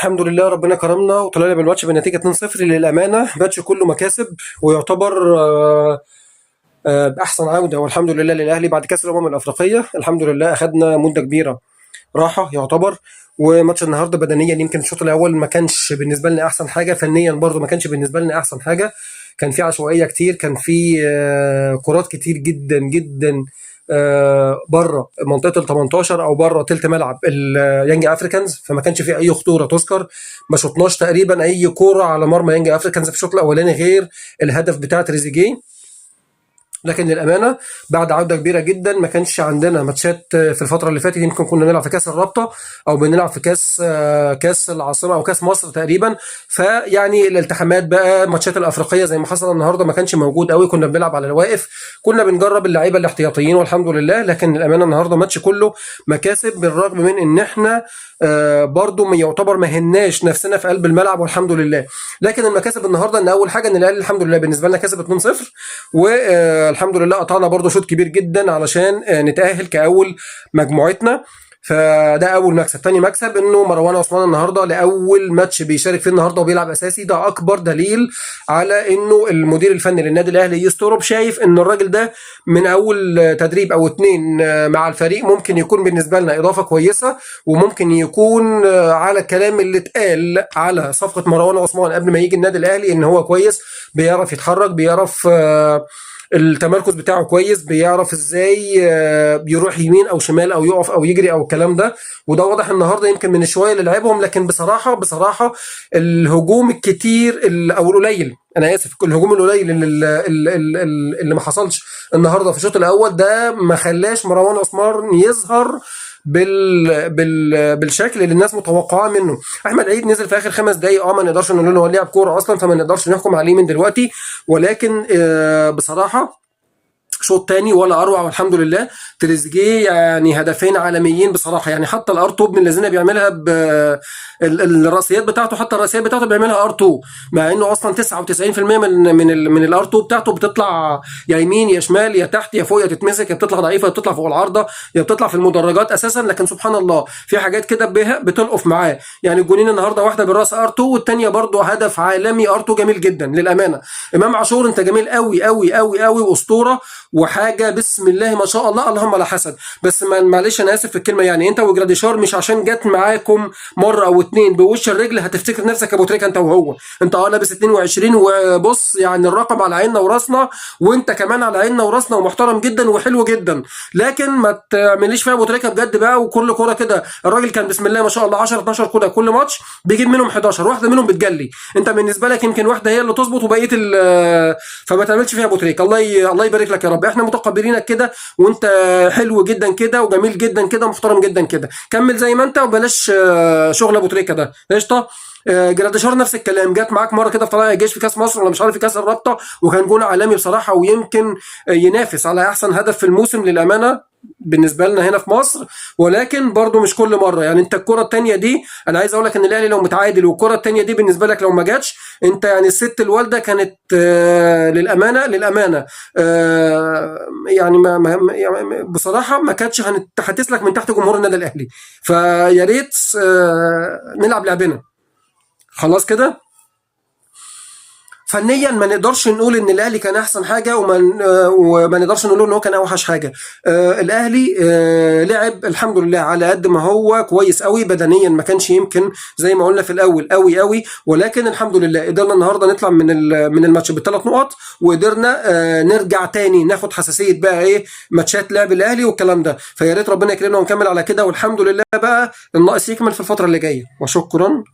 الحمد لله ربنا كرمنا وطلعنا بالماتش بنتيجة 2-0 للأمانة. ماتش كله مكاسب ويعتبر بأحسن عودة والحمد لله للأهلي بعد كأس الأمم الأفريقية. الحمد لله أخدنا مدة كبيرة راحة يعتبر. وماتش النهارده بدنيا يمكن الشوط الأول ما كانش بالنسبة لنا أحسن حاجة، فنيا برضو ما كانش بالنسبة لنا أحسن حاجة. كان في عشوائية كتير، كان في كرات كتير جدا جدا بره منطقه ال 18 او بره تلت ملعب اليانج افريكانز، فما كانش في اي خطوره تذكر. ما شطناش تقريبا اي كوره على مرمى يانج افريكانز في الشوط الاولاني غير الهدف بتاع تريزيجيه. لكن للامانه بعد عوده كبيره جدا ما كانش عندنا ماتشات في الفتره اللي فاتت. يمكن كنا بنلعب في كاس الرابطه او بنلعب في كاس العاصمه او كاس مصر تقريبا، فيعني الالتحامات بقى ماتشات الافريقيه زي ما حصل النهارده ما كانش موجود قوي. كنا بنلعب على الواقف، كنا بنجرب اللعيبه الاحتياطيين والحمد لله. لكن للامانه النهارده ماتش كله مكاسب، بالرغم من ان احنا برضو ما يعتبر ما هناش نفسنا في قلب الملعب والحمد لله. لكن المكاسب النهارده ان اول حاجه ان الاهلي الحمد لله بالنسبه لنا كسب 2-0، والحمد لله قطعنا برضو شوط كبير جدا علشان نتاهل كاول مجموعتنا. فده اول مكسب. تاني مكسب انه مروان عثمان النهارده لاول ماتش بيشارك فيه النهارده وبيلعب اساسي، ده اكبر دليل على انه المدير الفني للنادي الاهلي يستروب شايف ان الراجل ده من اول تدريب او اتنين مع الفريق ممكن يكون بالنسبه لنا اضافه كويسه، وممكن يكون على الكلام اللي اتقال على صفقه مروان عثمان قبل ما يجي النادي الاهلي ان هو كويس، بيعرف يتحرك، بيعرف التمركز بتاعه كويس، بيعرف ازاي بيروح يمين او شمال او يقف او يجري او الكلام ده. وده واضح النهارده يمكن من الشويه اللي لعبهم. لكن بصراحه الهجوم الكتير او القليل، انا اسف، الهجوم القليل اللي ما حصلش النهارده في الشوط الاول ده ما خلاش مروان عثمان يظهر بالشكل اللي الناس متوقعاه منه. احمد عيد نزل في اخر 5 دقائق، ما نقدرش نقول له هو لاعب كوره اصلا، فما نقدرش نحكم عليه من دلوقتي. ولكن بصراحه شوط تاني ولا اروع والحمد لله. تريزيجيه يعني هدفين عالميين بصراحه، يعني حتى الار 2 ابن الذين بيعملها الراسيات بتاعته، حتى الراسيات بتاعته بيعملها ار 2، مع انه اصلا 99% من الار 2 بتاعته بتطلع يا يمين يا شمال يا تحت يا فوق يا تتمسك، يا بتطلع ضعيفه يا بتطلع فوق العارضه يا بتطلع في المدرجات اساسا. لكن سبحان الله في حاجات كده بتلقف معاه. يعني الجونين النهارده واحده بالراس ار 2 والثانيه برده هدف عالمي ار 2 جميل جدا للامانه. امام عاشور انت جميل قوي قوي قوي قوي واسطوره وحاجه بسم الله ما شاء الله اللهم لا حسد. بس معلش انا اسف في الكلمه، يعني انت وجراديشار مش عشان جت معاكم مره او اتنين بوش الرجل هتفتكر نفسك ابو تريكه انت وهو. انت لابس 22 وبص يعني الرقم على عيننا وراسنا، وانت كمان على عيننا وراسنا ومحترم جدا وحلو جدا. لكن ما تعمليش فيها ابو تريكه بجد بقى. وكل كوره كده الراجل كان بسم الله ما شاء الله 10 12 كوره كل ماتش بيجيب منهم 11 واحده منهم بتجلي. انت بالنسبه لك يمكن واحده هي اللي تظبط وبقيه فما تعملش فيها ابو تريكه. الله يبارك لك يا رب. احنا متقبلينك كده وانت حلو جدا كده وجميل جدا كده ومحترم جدا كده. كمل زي ما انت وبلاش شغل ابو تريكه ده قشطه. جراديشار نفس الكلام، جت معاك مره كده في طلائع الجيش في كاس مصر ولا مش عارف في كاس الرابطه، وكان جون عالمي بصراحه ويمكن ينافس على احسن هدف في الموسم للامانه بالنسبه لنا هنا في مصر. ولكن برضو مش كل مره. يعني انت الكره الثانيه دي انا عايز اقول لك ان الاهلي لو متعادل والكره الثانيه دي بالنسبه لك لو ما جاتش انت يعني الست الوالده كانت للامانه يعني بصراحه ما كانتش هتسلك من تحت جمهور النادي الاهلي. فيا ريت نلعب لعبنا خلاص كده. فنيا ما نقدرش نقول ان الاهلي كان احسن حاجه وما نقدرش نقول ان هو كان اوحش حاجه. الاهلي لعب الحمد لله على قد ما هو كويس قوي بدنيا، ما كانش يمكن زي ما قلنا في الاول قوي قوي، ولكن الحمد لله قدرنا النهارده نطلع من الماتش ب3 نقط، وقدرنا نرجع تاني ناخد حساسيه بقى ايه ماتشات لعب الاهلي والكلام ده. فيا ريت ربنا يكرمنا ونكمل على كده، والحمد لله بقى الناقص يكمل في الفتره اللي جايه. وشكرا.